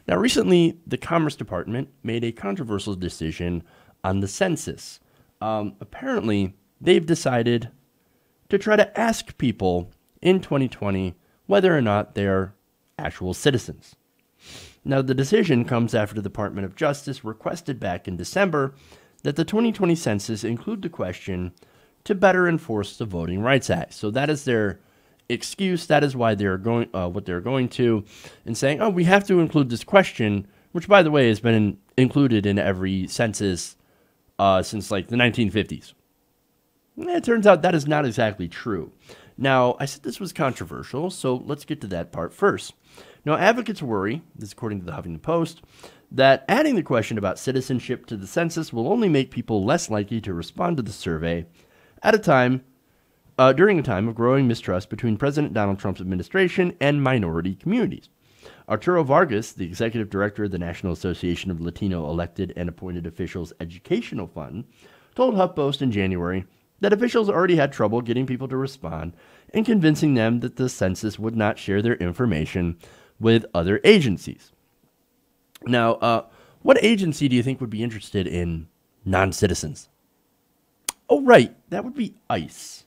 Now, recently, the Commerce Department made a controversial decision on the census. Apparently, they've decided to try to ask people in 2020 whether or not they're actual citizens. Now, the decision comes after the Department of Justice requested back in December that the 2020 census include the question to better enforce the Voting Rights Act. So that is their excuse. That is why they're going, what they're going to, and saying, oh, we have to include this question, which, by the way, has been included in every census since like the 1950s. It turns out that is not exactly true. Now, I said this was controversial, so let's get to that part first. Now, advocates worry, this is according to the Huffington Post, that adding the question about citizenship to the census will only make people less likely to respond to the survey at a time, during a time of growing mistrust between President Donald Trump's administration and minority communities. Arturo Vargas, the executive director of the National Association of Latino Elected and Appointed Officials Educational Fund, told HuffPost in January that officials already had trouble getting people to respond and convincing them that the census would not share their information with other agencies. Now, what agency do you think would be interested in non-citizens? Oh, right, that would be ICE,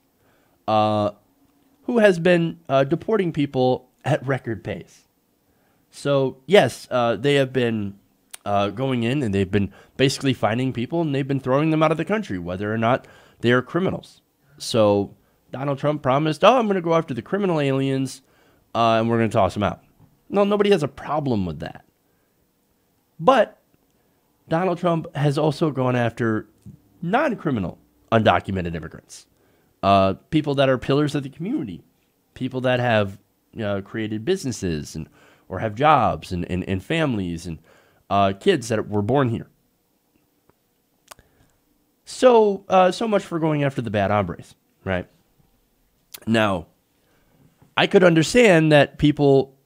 who has been deporting people at record pace. So, yes, they have been going in and they've been basically finding people and they've been throwing them out of the country, whether or not they are criminals. So Donald Trump promised, oh, I'm going to go after the criminal aliens and we're going to toss them out. No, nobody has a problem with that. But Donald Trump has also gone after non-criminal undocumented immigrants, people that are pillars of the community, people that have created businesses and or have jobs and families and kids that were born here. So much for going after the bad hombres, right? Now, I could understand that people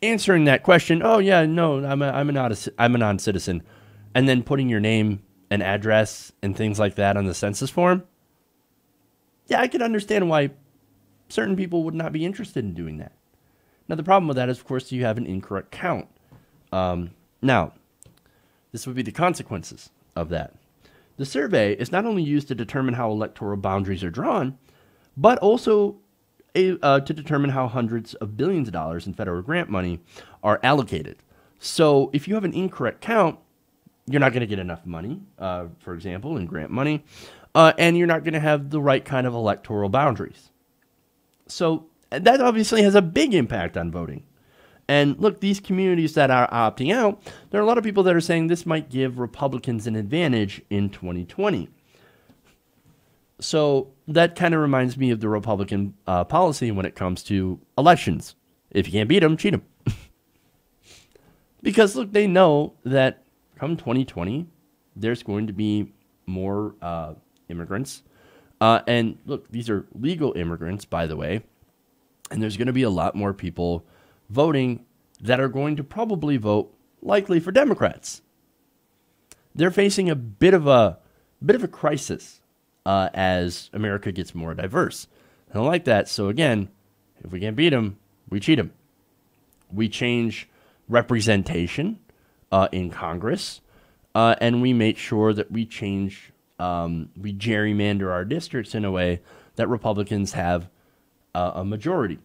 answering that question, oh yeah, no, I'm a non-citizen, and then putting your name and address and things like that on the census form. Yeah, I could understand why certain people would not be interested in doing that. Now, the problem with that is, of course, you have an incorrect count. Now, this would be the consequences of that. The survey is not only used to determine how electoral boundaries are drawn, but also to determine how hundreds of billions of dollars in federal grant money are allocated. So if you have an incorrect count, you're not going to get enough money, for example, in grant money, and you're not going to have the right kind of electoral boundaries. So that obviously has a big impact on voting. And look, these communities that are opting out, there are a lot of people that are saying this might give Republicans an advantage in 2020. So that kind of reminds me of the Republican policy when it comes to elections. If you can't beat them, cheat them. Because, look, they know that come 2020, there's going to be more immigrants. And, look, these are legal immigrants, by the way. And there's going to be a lot more people voting that are going to probably vote likely for Democrats. They're facing a bit of a crisis as America gets more diverse. I don't like that. So again, if we can't beat them, we cheat them. We change representation in Congress, and we make sure that we gerrymander our districts in a way that Republicans have a majority.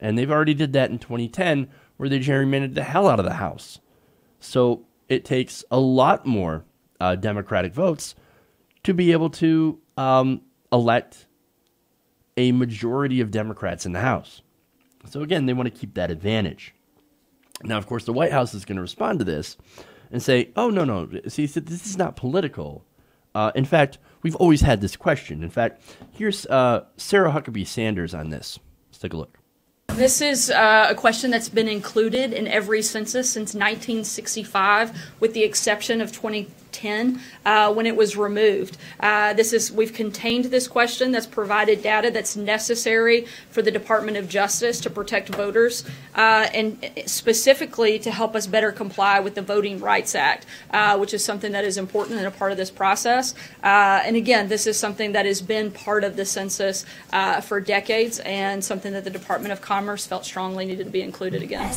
And they've already did that in 2010, where they gerrymandered the hell out of the House. So it takes a lot more Democratic votes to be able to elect a majority of Democrats in the House. So again, they want to keep that advantage. Now, of course, the White House is going to respond to this and say, oh, no. See, this is not political. In fact, we've always had this question. In fact, here's Sarah Huckabee Sanders on this. Let's take a look. This is a question that's been included in every census since 1965, with the exception of 2010 when it was removed. We've contained this question that's provided data that's necessary for the Department of Justice to protect voters and specifically to help us better comply with the Voting Rights Act, which is something that is important and a part of this process. And again, this is something that has been part of the census for decades and something that the Department of Commerce felt strongly needed to be included again.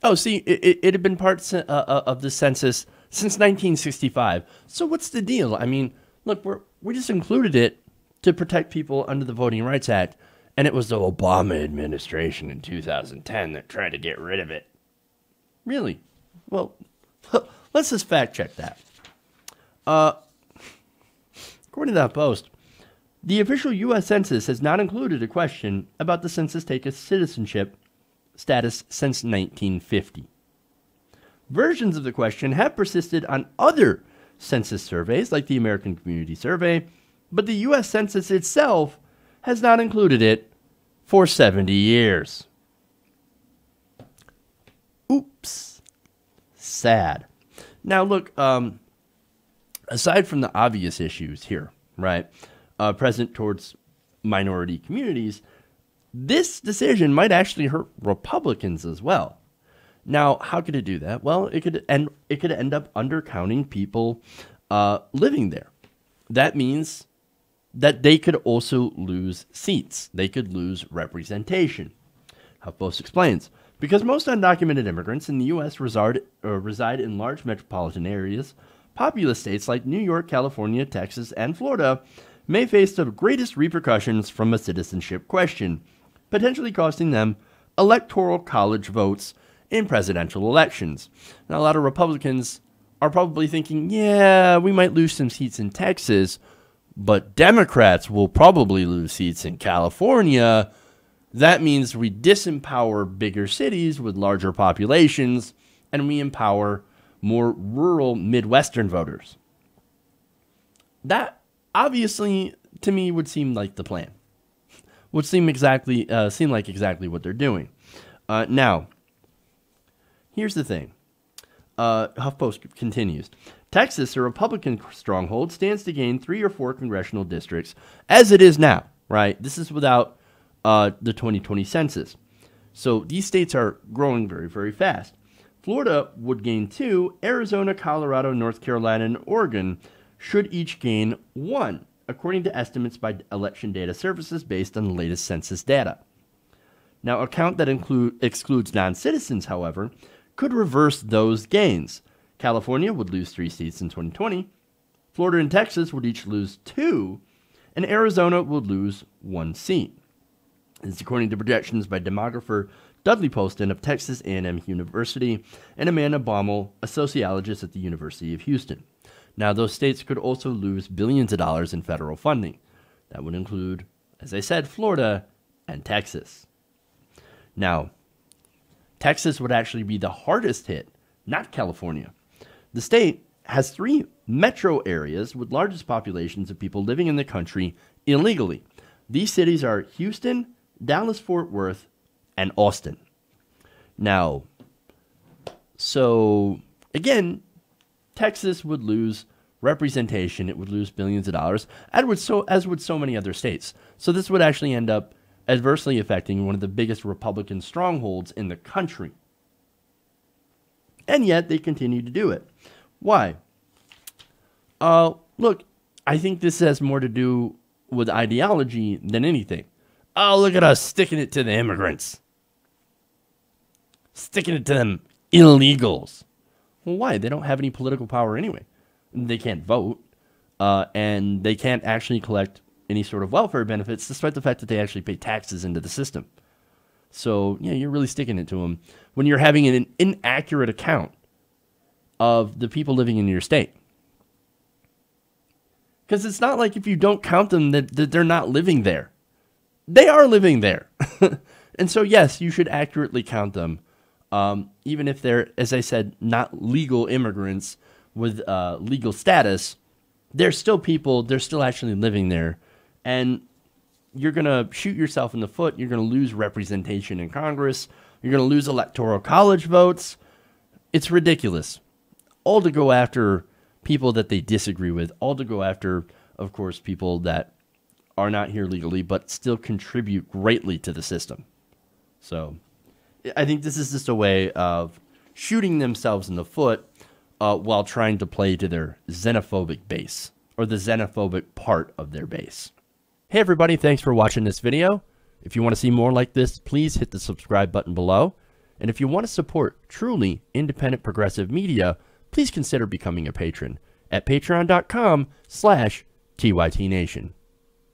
Oh, see, it had been part of the census since 1965. So what's the deal? I mean, look, we just included it to protect people under the Voting Rights Act, and it was the Obama administration in 2010 that tried to get rid of it. Really? Well, let's just fact check that. According to that post, the official U.S. Census has not included a question about the census taker's citizenship status since 1950. Versions of the question have persisted on other census surveys, like the American Community Survey, but the U.S. Census itself has not included it for 70 years. Oops. Sad. Now, look, aside from the obvious issues here, right, present towards minority communities, this decision might actually hurt Republicans as well. Now, how could it do that? Well, it could end up undercounting people living there. That means that they could also lose seats. They could lose representation. HuffPost explains, because most undocumented immigrants in the U.S. reside in large metropolitan areas, populous states like New York, California, Texas, and Florida may face the greatest repercussions from a citizenship question, potentially costing them electoral college votes in presidential elections. Now, a lot of Republicans are probably thinking, yeah, we might lose some seats in Texas, but Democrats will probably lose seats in California. That means we disempower bigger cities with larger populations, and we empower more rural Midwestern voters. That obviously, to me, would seem like the plan. Would seem like exactly what they're doing. Now, here's the thing. HuffPost continues. Texas, a Republican stronghold, stands to gain 3 or 4 congressional districts as it is now, right? This is without the 2020 census. So these states are growing very, very fast. Florida would gain 2. Arizona, Colorado, North Carolina, and Oregon should each gain 1, according to estimates by Election Data Services based on the latest census data. Now, a count that excludes non-citizens, however, could reverse those gains. California would lose 3 seats in 2020, Florida and Texas would each lose 2, and Arizona would lose 1 seat. This is according to projections by demographer Dudley Poston of Texas A&M University and Amanda Baumel, a sociologist at the University of Houston. Now, those states could also lose billions of dollars in federal funding. That would include, as I said, Florida and Texas. Now, Texas would actually be the hardest hit, not California. The state has 3 metro areas with largest populations of people living in the country illegally. These cities are Houston, Dallas-Fort Worth, and Austin. Now, so again, Texas would lose representation. It would lose billions of dollars, as would so many other states. So this would actually end up adversely affecting one of the biggest Republican strongholds in the country. And yet they continue to do it. Why? Look, I think this has more to do with ideology than anything. Oh, look at us sticking it to the immigrants. Sticking it to them illegals. Well, why? They don't have any political power anyway. They can't vote, and they can't actually collect any sort of welfare benefits, despite the fact that they actually pay taxes into the system. So, yeah, you're really sticking it to them when you're having an inaccurate account of the people living in your state. Because it's not like if you don't count them that they're not living there. They are living there. And so, yes, you should accurately count them, even if they're, as I said, not legal immigrants with legal status. They're still people. They're still actually living there. And you're going to shoot yourself in the foot. You're going to lose representation in Congress. You're going to lose electoral college votes. It's ridiculous. All to go after people that they disagree with. All to go after, of course, people that are not here legally but still contribute greatly to the system. So I think this is just a way of shooting themselves in the foot while trying to play to their xenophobic base, or the xenophobic part of their base. Hey everybody, thanks for watching this video. If you want to see more like this, please hit the subscribe button below. And if you want to support truly independent progressive media, please consider becoming a patron at patreon.com/TYTNation.